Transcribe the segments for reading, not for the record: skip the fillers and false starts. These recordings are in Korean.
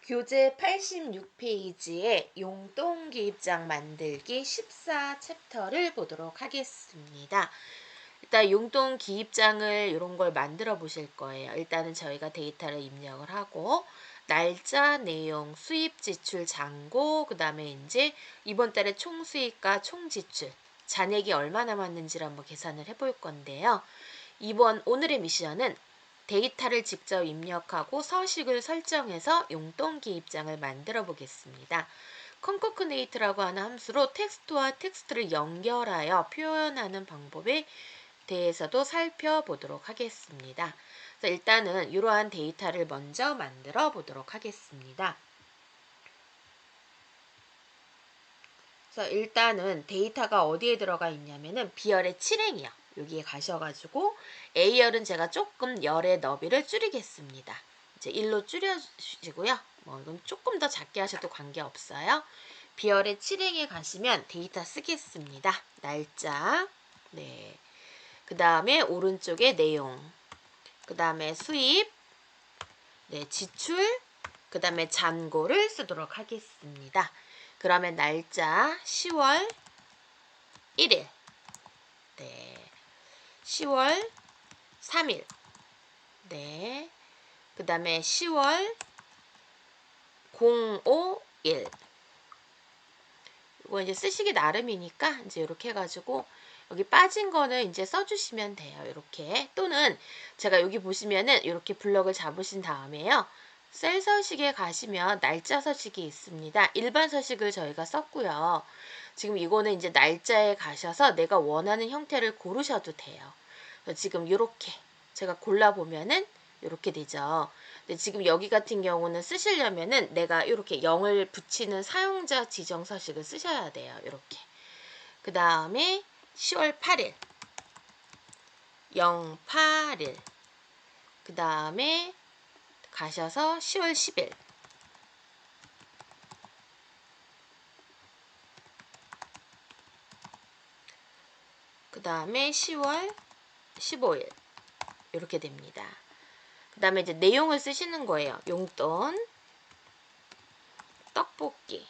교재 86페이지에 용돈기입장 만들기 14챕터를 보도록 하겠습니다. 일단 용돈기입장을 이런 걸 만들어 보실 거예요. 일단은 저희가 데이터를 입력을 하고 날짜, 내용, 수입, 지출, 잔고, 그 다음에 이제 이번 달에 총 수입과 총 지출, 잔액이 얼마 남았는지를 한번 계산을 해볼 건데요. 오늘의 미션은 데이터를 직접 입력하고 서식을 설정해서 용돈기입장을 만들어 보겠습니다. 컨커크네이트라고 하는 함수로 텍스트와 텍스트를 연결하여 표현하는 방법에 대해서도 살펴보도록 하겠습니다. 그래서 일단은 이러한 데이터를 먼저 만들어 보도록 하겠습니다. 그래서 일단은 데이터가 어디에 들어가 있냐면은 B열의 7행이요. 여기에 가셔가지고 A열은 제가 조금 열의 너비를 줄이겠습니다. 이제 1로 줄여주시고요. 뭐 이건 조금 더 작게 하셔도 관계없어요. B열의 7행에 가시면 데이터 쓰겠습니다. 날짜, 네. 그 다음에 오른쪽에 내용, 그 다음에 수입, 네, 지출, 그 다음에 잔고를 쓰도록 하겠습니다. 그러면 날짜 10월 1일, 네, 10월 3일, 네, 그 다음에 10월 05일. 이거 이제 쓰시기 나름이니까 이제 이렇게 해가지고 여기 빠진 거는 이제 써주시면 돼요. 이렇게. 또는 제가 여기 보시면은 이렇게 블럭을 잡으신 다음에요. 셀 서식에 가시면 날짜 서식이 있습니다. 일반 서식을 저희가 썼고요. 지금 이거는 이제 날짜에 가셔서 내가 원하는 형태를 고르셔도 돼요. 지금 이렇게 제가 골라보면은 이렇게 되죠. 근데 지금 여기 같은 경우는 쓰시려면은 내가 이렇게 0을 붙이는 사용자 지정 서식을 쓰셔야 돼요. 이렇게. 그 다음에 10월 8일 08일 그 다음에 가셔서 10월 10일 그 다음에 10월 15일 이렇게 됩니다. 그 다음에 이제 내용을 쓰시는 거예요. 용돈, 떡볶이,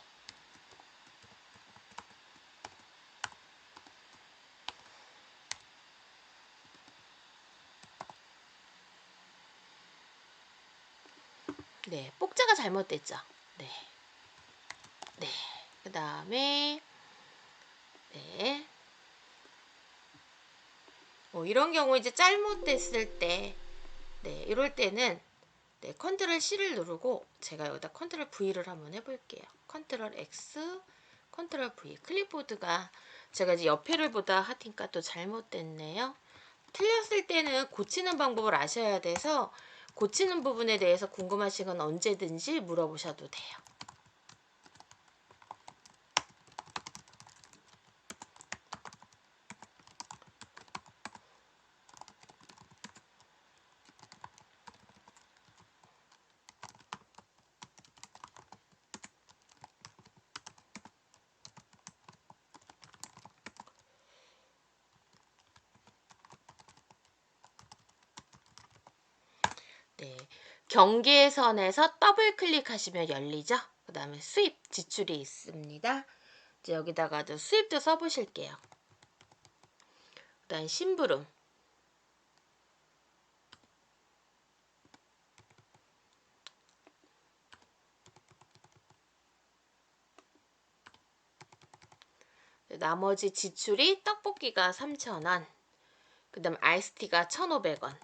네, 복자가 잘못됐죠. 네, 네. 그 다음에 네. 이런 경우 이제 잘못됐을 때, 네, 이럴 때는 네, 컨트롤 C를 누르고 제가 여기다 컨트롤 V를 한번 해볼게요. 컨트롤 X, 컨트롤 V. 클립보드가 제가 이제 옆에를 보다 하니까 또 잘못됐네요. 틀렸을 때는 고치는 방법을 아셔야 돼서 고치는 부분에 대해서 궁금하신 건 언제든지 물어보셔도 돼요. 네, 경계선에서 더블 클릭하시면 열리죠. 그 다음에 수입, 지출이 있습니다. 이제 여기다가도 수입도 써보실게요. 그 다음 심부름, 나머지 지출이 떡볶이가 3,000원, 그 다음 아이스티가 1,500원,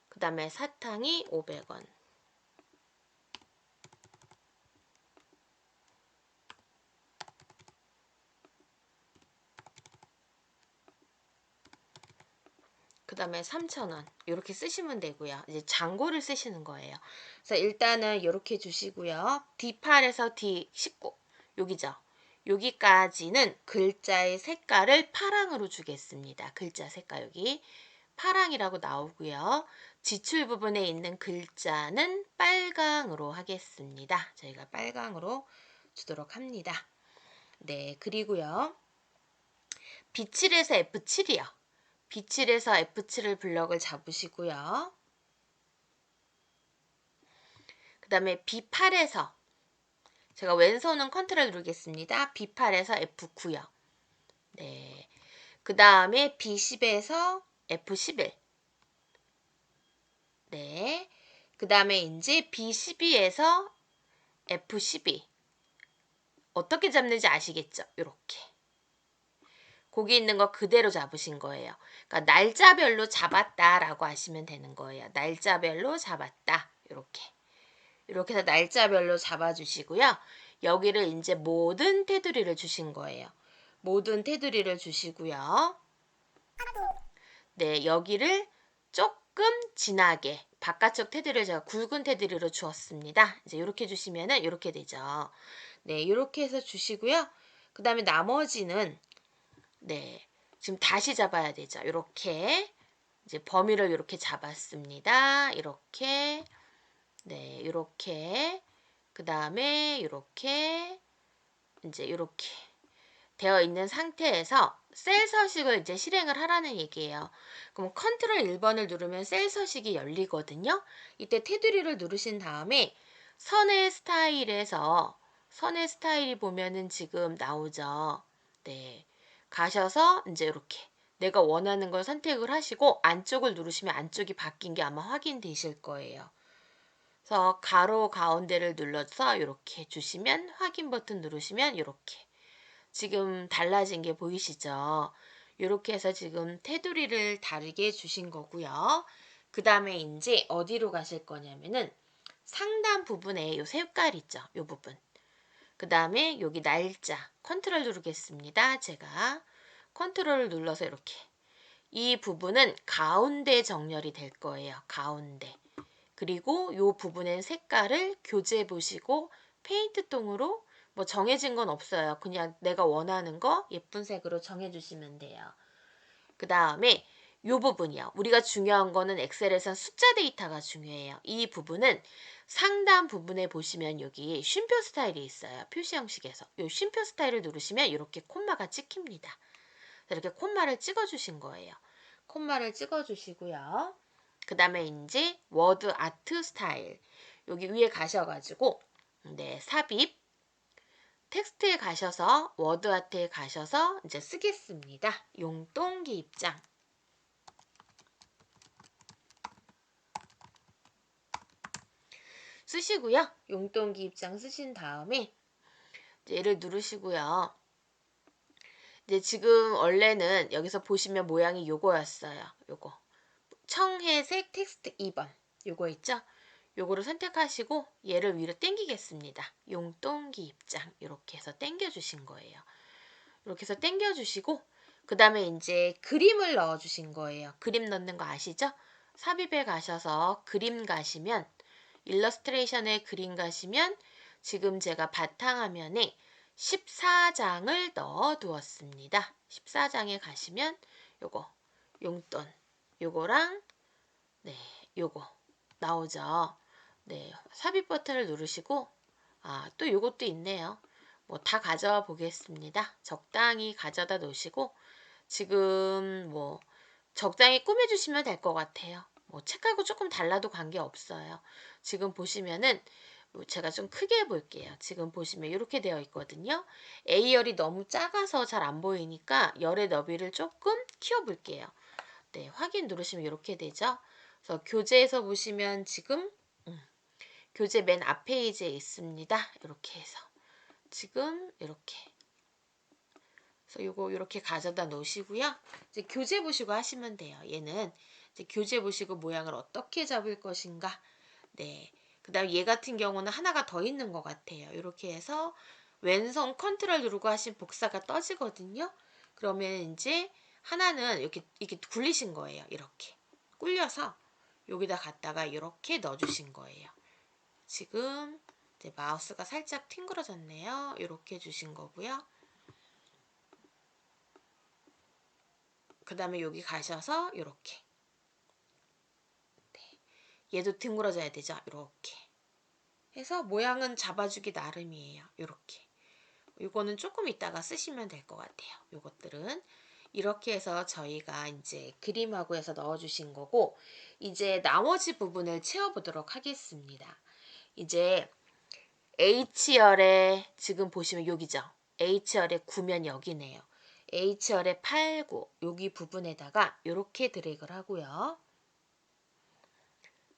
그 다음에 사탕이 500원, 그 다음에 3,000원 이렇게 쓰시면 되고요. 이제 잔고를 쓰시는 거예요. 그래서 일단은 이렇게 주시고요. D8에서 D19 여기죠. 여기까지는 글자의 색깔을 파랑으로 주겠습니다. 글자 색깔 여기 파랑이라고 나오고요. 지출 부분에 있는 글자는 빨강으로 하겠습니다. 저희가 빨강으로 주도록 합니다. 네, 그리고요. B7에서 F7이요. B7에서 F7을 블럭을 잡으시고요. 그 다음에 B8에서 제가 왼손은 컨트롤 누르겠습니다. B8에서 F9요. 네. 그 다음에 B10에서 F11. 네. 그 다음에 이제 B12에서 F12. 어떻게 잡는지 아시겠죠? 이렇게. 거기 있는 거 그대로 잡으신 거예요. 그러니까 날짜별로 잡았다라고 하시면 되는 거예요. 날짜별로 잡았다. 이렇게. 이렇게 해서 날짜별로 잡아주시고요. 여기를 이제 모든 테두리를 주신 거예요. 모든 테두리를 주시고요. 네, 여기를 조금 진하게 바깥쪽 테두리를 제가 굵은 테두리로 주었습니다. 이제 이렇게 주시면은 이렇게 되죠. 네, 이렇게 해서 주시고요. 그 다음에 나머지는 네, 지금 다시 잡아야 되죠. 이렇게 이제 범위를 이렇게 잡았습니다. 이렇게 네, 이렇게 그 다음에 이렇게 이제 이렇게 되어 있는 상태에서 셀 서식을 이제 실행을 하라는 얘기예요. 그럼 컨트롤 1번을 누르면 셀 서식이 열리거든요. 이때 테두리를 누르신 다음에 선의 스타일에서 선의 스타일이 보면은 지금 나오죠. 네. 가셔서 이제 이렇게 내가 원하는 걸 선택을 하시고 안쪽을 누르시면 안쪽이 바뀐 게 아마 확인되실 거예요. 그래서 가로 가운데를 눌러서 이렇게 주시면 확인 버튼 누르시면 이렇게 지금 달라진 게 보이시죠? 이렇게 해서 지금 테두리를 다르게 주신 거고요. 그 다음에 이제 어디로 가실 거냐면은 상단 부분에 요 색깔 있죠? 요 부분. 그 다음에 여기 날짜 컨트롤 누르겠습니다. 제가 컨트롤을 눌러서 이렇게 이 부분은 가운데 정렬이 될 거예요. 가운데. 그리고 요 부분의 색깔을 교재해 보시고 페인트 통으로 뭐 정해진 건 없어요. 그냥 내가 원하는 거 예쁜 색으로 정해주시면 돼요. 그 다음에 이 부분이요. 우리가 중요한 거는 엑셀에선 숫자 데이터가 중요해요. 이 부분은 상단 부분에 보시면 여기 쉼표 스타일이 있어요. 표시 형식에서. 이 쉼표 스타일을 누르시면 이렇게 콤마가 찍힙니다. 이렇게 콤마를 찍어주신 거예요. 콤마를 찍어주시고요. 그 다음에 이제 워드 아트 스타일. 여기 위에 가셔가지고 네, 삽입. 텍스트에 가셔서 워드 아트에 가셔서 이제 쓰겠습니다. 용돈기 입장. 쓰시고요. 용돈기 입장 쓰신 다음에 얘를 누르시고요. 이제 지금 원래는 여기서 보시면 모양이 요거였어요. 요거. 청회색 텍스트 2번. 요거 있죠? 요거를 선택하시고 얘를 위로 당기겠습니다. 용돈기 입장. 이렇게 해서 당겨 주신 거예요. 이렇게 해서 당겨 주시고 그 다음에 이제 그림을 넣어 주신 거예요. 그림 넣는 거 아시죠? 삽입에 가셔서 그림 가시면 일러스트레이션에 그림 가시면 지금 제가 바탕화면에 14장을 넣어 두었습니다. 14장에 가시면 요거 용돈 요거랑 네 요거 나오죠. 네 삽입 버튼을 누르시고 또 요것도 있네요. 뭐 다 가져와 보겠습니다. 적당히 가져다 놓으시고 지금 뭐 적당히 꾸며주시면 될 것 같아요. 뭐 책하고 조금 달라도 관계없어요. 지금 보시면은 제가 좀 크게 해볼게요. 지금 보시면 이렇게 되어 있거든요. A열이 너무 작아서 잘 안 보이니까 열의 너비를 조금 키워볼게요. 네, 확인 누르시면 이렇게 되죠. 그래서 교재에서 보시면 지금 교재 맨 앞 페이지에 있습니다. 이렇게 해서 지금 이렇게 그래서 요거 이렇게 가져다 놓으시고요. 이제 교재 보시고 하시면 돼요. 얘는 이제 교재 보시고 모양을 어떻게 잡을 것인가. 네. 그다음 얘 같은 경우는 하나가 더 있는 것 같아요. 이렇게 해서 왼손 컨트롤 누르고 하신 복사가 떠지거든요. 그러면 이제 하나는 이렇게 굴리신 거예요. 이렇게 굴려서 여기다 갖다가 이렇게 넣어주신 거예요. 지금 이제 마우스가 살짝 튕그러졌네요. 이렇게 해주신 거고요. 그 다음에 여기 가셔서 이렇게 네. 얘도 둥그러져야 되죠. 이렇게 해서 모양은 잡아주기 나름이에요. 이렇게. 요거는 조금 이따가 쓰시면 될 것 같아요. 요것들은 이렇게 해서 저희가 이제 그림하고 해서 넣어주신 거고, 이제 나머지 부분을 채워보도록 하겠습니다. 이제 H열에 지금 보시면 여기죠. H열의 9면 여기네요. H열의 8, 9 여기 부분에다가 이렇게 드래그를 하고요.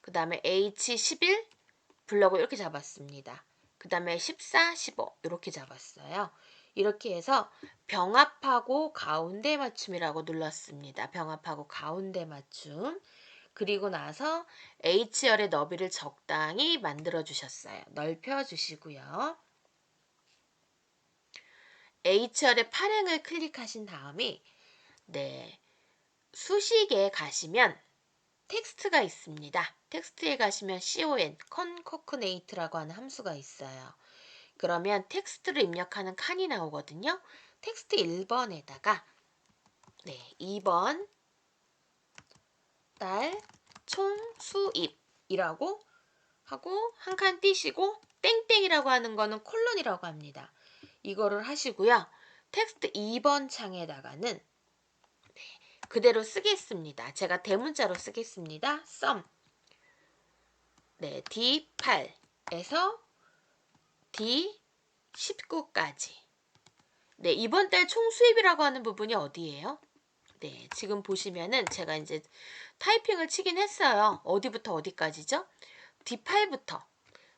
그 다음에 H11 블럭을 이렇게 잡았습니다. 그 다음에 14, 15 이렇게 잡았어요. 이렇게 해서 병합하고 가운데 맞춤이라고 눌렀습니다. 병합하고 가운데 맞춤. 그리고 나서 H열의 너비를 적당히 만들어 주셨어요. 넓혀 주시고요. H열의 파랭을 클릭하신 다음에 수식에 가시면 텍스트가 있습니다. 텍스트에 가시면 concatenate라고 하는 함수가 있어요. 그러면 텍스트를 입력하는 칸이 나오거든요. 텍스트 1번에다가 2번 달 총수입이라고 하고 한 칸 띄시고 땡땡이라고 하는 거는 콜론이라고 합니다. 이거를 하시고요. 텍스트 2번 창에다가는 그대로 쓰겠습니다. 제가 대문자로 쓰겠습니다. sum D8에서 D19까지. 이번 달 총 수입이라고 하는 부분이 어디예요? 지금 보시면은 제가 이제 타이핑을 치긴 했어요. 어디부터 어디까지죠? D8부터.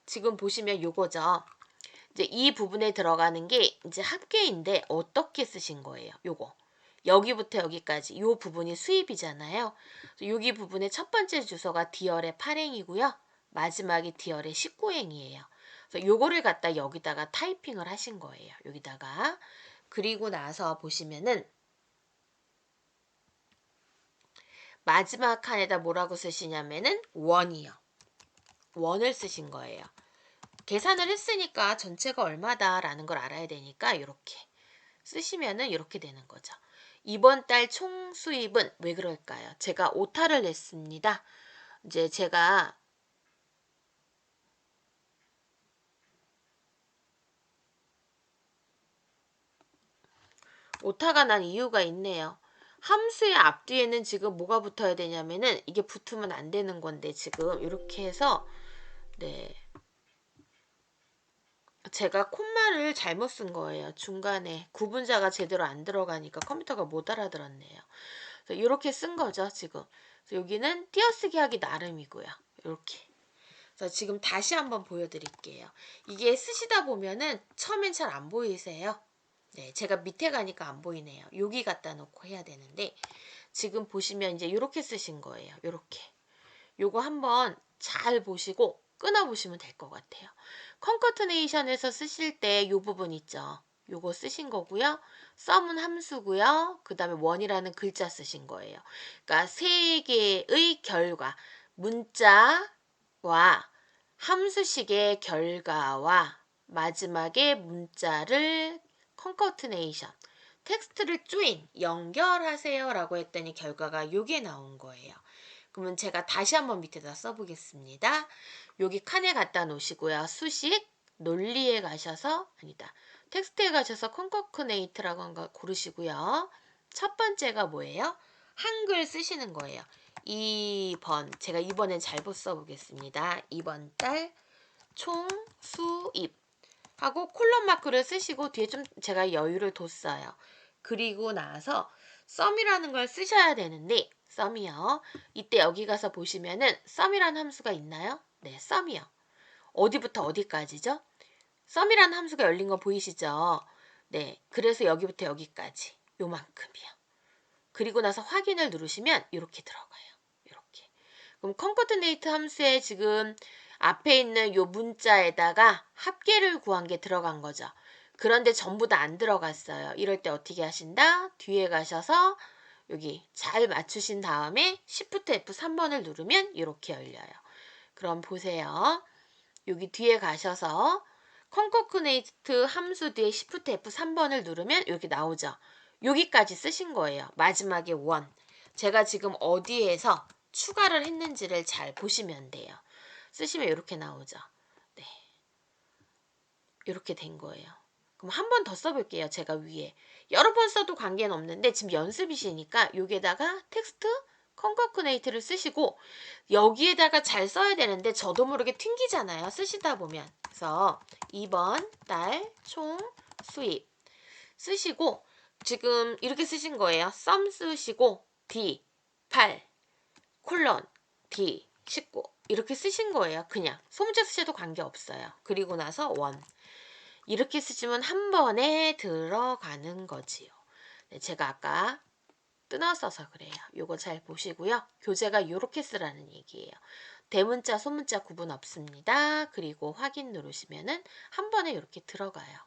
지금 보시면 요거죠. 이제 이 부분에 들어가는 게 이제 합계인데 어떻게 쓰신 거예요? 요거. 여기부터 여기까지 요 부분이 수입이잖아요. 여기 부분의 첫 번째 주소가 D열의 8행이고요. 마지막이 D열의 19행이에요. 그래서 요거를 갖다 여기다가 타이핑을 하신 거예요. 여기다가. 그리고 나서 보시면은 마지막 칸에다 뭐라고 쓰시냐면은 원이요. 원을 쓰신 거예요. 계산을 했으니까 전체가 얼마다라는 걸 알아야 되니까 이렇게 쓰시면은 이렇게 되는 거죠. 이번 달 총 수입은 왜 그럴까요? 제가 오타를 냈습니다. 이제 제가 오타가 난 이유가 있네요. 함수의 앞뒤에는 지금 뭐가 붙어야 되냐면은 이게 붙으면 안 되는 건데 지금 이렇게 해서 제가 콤마를 잘못 쓴 거예요. 중간에 구분자가 제대로 안 들어가니까 컴퓨터가 못 알아들었네요. 이렇게 쓴 거죠, 지금. 그래서 여기는 띄어쓰기 하기 나름이고요. 이렇게. 그래서 지금 다시 한번 보여드릴게요. 이게 쓰시다 보면은 처음엔 잘 안 보이세요. 제가 밑에 가니까 안 보이네요. 여기 갖다 놓고 해야 되는데 지금 보시면 이제 이렇게 쓰신 거예요. 이렇게. 요거 한번 잘 보시고 끊어보시면 될 것 같아요. 컨커트네이션에서 쓰실 때 이 부분 있죠. 요거 쓰신 거고요. 썸은 함수고요. 그 다음에 원이라는 글자 쓰신 거예요. 그러니까 세 개의 결과, 문자와 함수식의 결과와 마지막에 문자를 컨커트네이션, 텍스트를 조인, 연결하세요 라고 했더니 결과가 요게 나온 거예요. 그러면 제가 다시 한번 밑에다 써보겠습니다. 여기 칸에 갖다 놓으시고요. 수식, 논리에 가셔서, 텍스트에 가셔서 컨커트네이트라고 한 거 고르시고요. 첫 번째가 뭐예요? 한글 쓰시는 거예요. 2번, 제가 2번엔 잘못 써보겠습니다. 2번 달 총 수입 하고 콜론 마크를 쓰시고 뒤에 좀 제가 여유를 뒀어요. 그리고 나서 썸이라는 걸 쓰셔야 되는데 썸이요. 이때 여기 가서 보시면은 썸이라는 함수가 있나요? 네, 썸이요. 어디부터 어디까지죠? 썸이라는 함수가 열린 거 보이시죠? 네, 그래서 여기부터 여기까지 요만큼이요. 그리고 나서 확인을 누르시면 이렇게 들어가요. 이렇게. 그럼 컨커트네이트 함수에 지금 앞에 있는 요 문자에다가 합계를 구한 게 들어간 거죠. 그런데 전부 다 안 들어갔어요. 이럴 때 어떻게 하신다? 뒤에 가셔서 여기 잘 맞추신 다음에 Shift F3번을 누르면 이렇게 열려요. 그럼 보세요. 여기 뒤에 가셔서 컨커트네이트 함수 뒤에 Shift F3번을 누르면 이렇게 나오죠. 여기까지 쓰신 거예요. 마지막에 원. 제가 지금 어디에서 추가를 했는지를 잘 보시면 돼요. 쓰시면 이렇게 나오죠. 네. 이렇게 된 거예요. 그럼 한 번 더 써볼게요. 제가 위에. 여러 번 써도 관계는 없는데 지금 연습이시니까 여기에다가 텍스트 컨커트네이트를 쓰시고 여기에다가 잘 써야 되는데 저도 모르게 튕기잖아요. 쓰시다 보면. 그래서 2번 달 총 수입 쓰시고 지금 이렇게 쓰신 거예요. 썸 쓰시고 D 8 콜론 D 19 이렇게 쓰신 거예요. 그냥 소문자 쓰셔도 관계없어요. 그리고 나서 원 이렇게 쓰시면 한 번에 들어가는 거지요. 네, 제가 아까 뜯어써서 그래요. 요거 잘 보시고요. 교재가 이렇게 쓰라는 얘기예요. 대문자, 소문자 구분 없습니다. 그리고 확인 누르시면은 한 번에 이렇게 들어가요.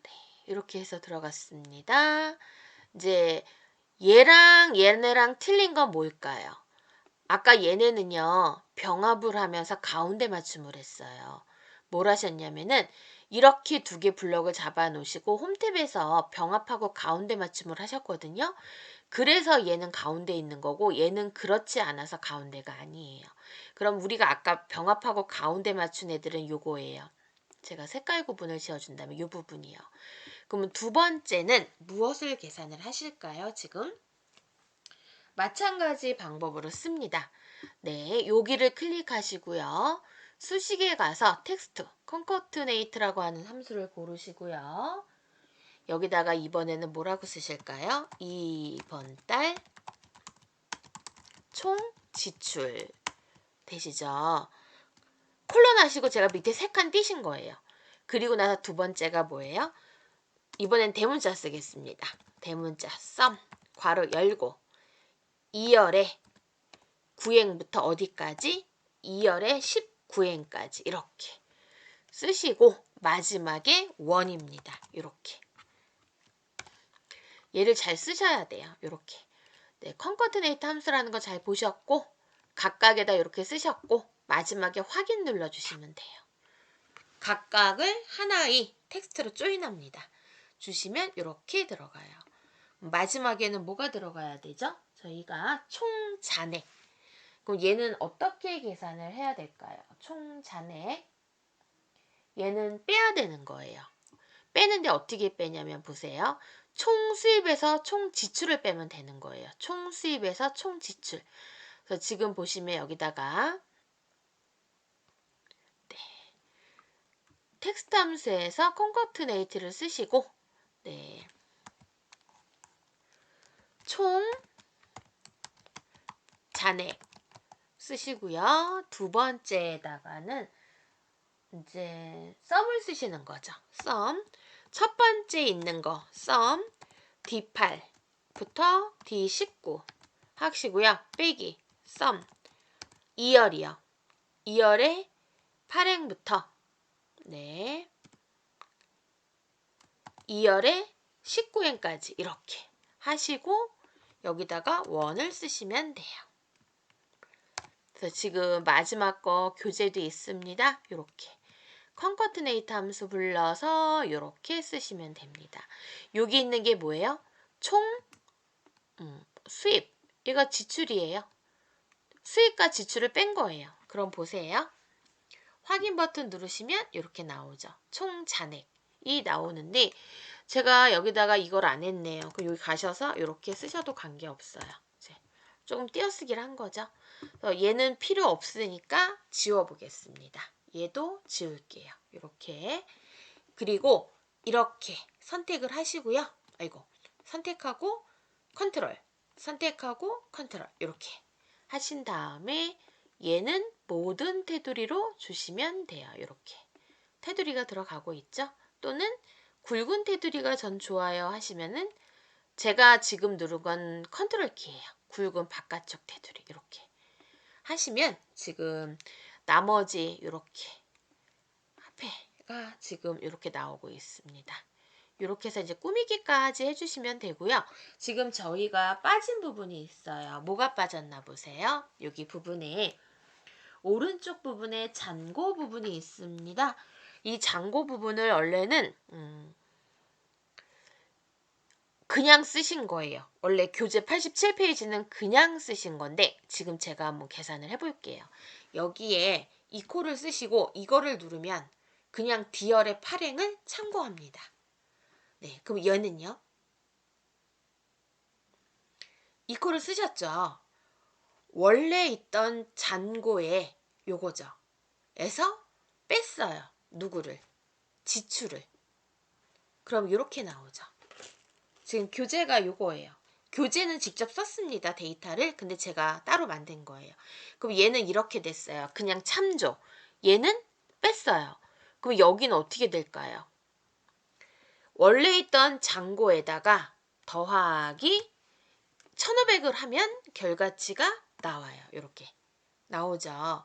네, 이렇게 해서 들어갔습니다. 이제 얘랑 얘네랑 틀린 건 뭘까요? 아까 얘네는요. 병합을 하면서 가운데 맞춤을 했어요. 뭘 하셨냐면은 이렇게 두 개 블럭을 잡아 놓으시고 홈탭에서 병합하고 가운데 맞춤을 하셨거든요. 그래서 얘는 가운데 있는 거고 얘는 그렇지 않아서 가운데가 아니에요. 그럼 우리가 아까 병합하고 가운데 맞춘 애들은 요거예요. 제가 색깔 구분을 지어준다면 요 부분이요. 그러면 두 번째는 무엇을 계산을 하실까요? 지금? 마찬가지 방법으로 씁니다. 네, 여기를 클릭하시고요. 수식에 가서 텍스트, 컨커트네이트라고 하는 함수를 고르시고요. 여기다가 이번에는 뭐라고 쓰실까요? 이번 달 총 지출 되시죠? 콜론 하시고 제가 밑에 3칸 띄신 거예요. 그리고 나서 두 번째가 뭐예요? 이번엔 대문자 쓰겠습니다. 대문자 썸 괄호 열고 2열에 9행부터 어디까지? 2열에 19행까지 이렇게 쓰시고 마지막에 원입니다. 이렇게 얘를 잘 쓰셔야 돼요. 이렇게 네, 컨커트네이트 함수라는 거 잘 보셨고 각각에다 이렇게 쓰셨고 마지막에 확인 눌러주시면 돼요. 각각을 하나의 텍스트로 조인합니다. 주시면 이렇게 들어가요. 마지막에는 뭐가 들어가야 되죠? 저희가 총 잔액. 그럼 얘는 어떻게 계산을 해야 될까요? 총 잔액. 얘는 빼야 되는 거예요. 빼는데 어떻게 빼냐면 보세요. 총 수입에서 총 지출을 빼면 되는 거예요. 총 수입에서 총 지출. 그래서 지금 보시면 여기다가 네, 텍스트 함수에서 컨커트네이트를 쓰시고 네, 총 잔액 쓰시고요. 두 번째에다가는 이제 썸을 쓰시는 거죠. 썸. 첫 번째 있는 거 썸 D8부터 D19 하시고요. 빼기 썸 2열이요. 2열에 8행부터 네 2열에 19행까지 이렇게 하시고 여기다가 원을 쓰시면 돼요. 그래서 지금 마지막 거 교재도 있습니다. 이렇게 컨커트네이트 함수 불러서 이렇게 쓰시면 됩니다. 여기 있는 게 뭐예요? 총 수입. 이거 지출이에요. 수입과 지출을 뺀 거예요. 그럼 보세요. 확인 버튼 누르시면 이렇게 나오죠. 총 잔액이 나오는데 제가 여기다가 이걸 안 했네요. 그럼 여기 가셔서 이렇게 쓰셔도 관계없어요. 이제 조금 띄어쓰기를 한 거죠. 그래서 얘는 필요 없으니까 지워보겠습니다. 얘도 지울게요. 이렇게. 그리고 이렇게 선택을 하시고요. 아이고, 선택하고 컨트롤, 선택하고 컨트롤 이렇게 하신 다음에 얘는 모든 테두리로 주시면 돼요. 이렇게 테두리가 들어가고 있죠. 또는 굵은 테두리가 전 좋아요 하시면은 제가 지금 누른 건 컨트롤 키예요. 굵은 바깥쪽 테두리 이렇게 하시면 지금 나머지 이렇게 앞에가 지금 이렇게 나오고 있습니다. 이렇게 해서 이제 꾸미기까지 해주시면 되고요. 지금 저희가 빠진 부분이 있어요. 뭐가 빠졌나 보세요. 여기 부분에 오른쪽 부분에 잔고 부분이 있습니다. 이 잔고 부분을 원래는 그냥 쓰신 거예요. 원래 교재 87페이지는 그냥 쓰신 건데 지금 제가 한번 계산을 해볼게요. 여기에 이 코를 쓰시고 이거를 누르면 그냥 D열의 발행을 참고합니다. 네, 그럼 얘는요? 이 코를 쓰셨죠? 원래 있던 잔고에 요거죠. 에서 뺐어요. 누구를? 지출을. 그럼 이렇게 나오죠. 지금 교재가 요거예요. 교재는 직접 썼습니다. 데이터를. 근데 제가 따로 만든 거예요. 그럼 얘는 이렇게 됐어요. 그냥 참조. 얘는 뺐어요. 그럼 여기는 어떻게 될까요? 원래 있던 잔고에다가 더하기 1500을 하면 결과치가 나와요. 이렇게 나오죠.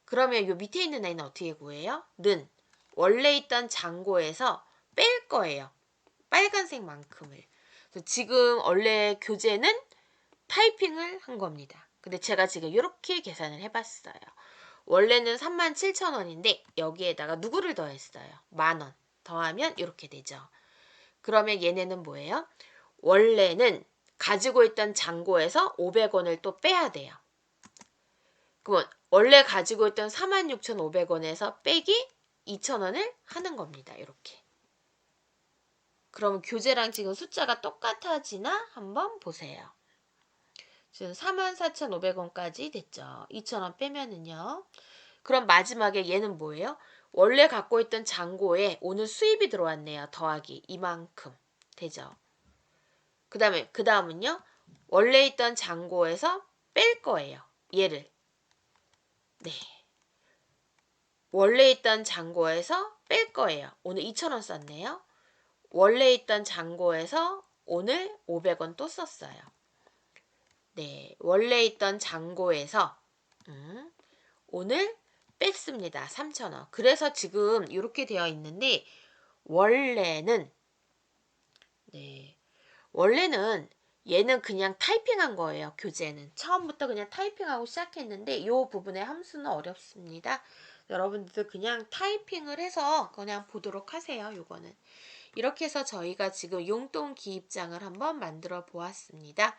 그러면 요 밑에 있는 애는 어떻게 구해요? 는 원래 있던 잔고에서 뺄 거예요. 빨간색만큼을. 지금 원래 교재는 타이핑을 한 겁니다. 근데 제가 지금 이렇게 계산을 해봤어요. 원래는 37,000원인데 여기에다가 누구를 더했어요? 10,000원 더하면 이렇게 되죠. 그러면 얘네는 뭐예요? 원래는 가지고 있던 잔고에서 500원을 또 빼야 돼요. 그러면 원래 가지고 있던 46,500원에서 빼기 2,000원을 하는 겁니다. 이렇게. 그럼 교재랑 지금 숫자가 똑같아지나 한번 보세요. 지금 44,500원까지 됐죠. 2,000원 빼면은요. 그럼 마지막에 얘는 뭐예요? 원래 갖고 있던 잔고에 오늘 수입이 들어왔네요. 더하기 이만큼 되죠. 그 다음은요. 원래 있던 잔고에서 뺄 거예요. 얘를. 네. 원래 있던 잔고에서 뺄 거예요. 오늘 2,000원 썼네요. 원래 있던 잔고에서 오늘 500원 또 썼어요. 네, 원래 있던 잔고에서 오늘 뺐습니다. 3,000원. 그래서 지금 이렇게 되어 있는데 원래는 얘는 그냥 타이핑한 거예요. 교재는. 처음부터 그냥 타이핑하고 시작했는데 이 부분의 함수는 어렵습니다. 여러분들 그냥 타이핑을 해서 그냥 보도록 하세요. 요거는. 이렇게 해서 저희가 지금 용돈 기입장을 한번 만들어 보았습니다.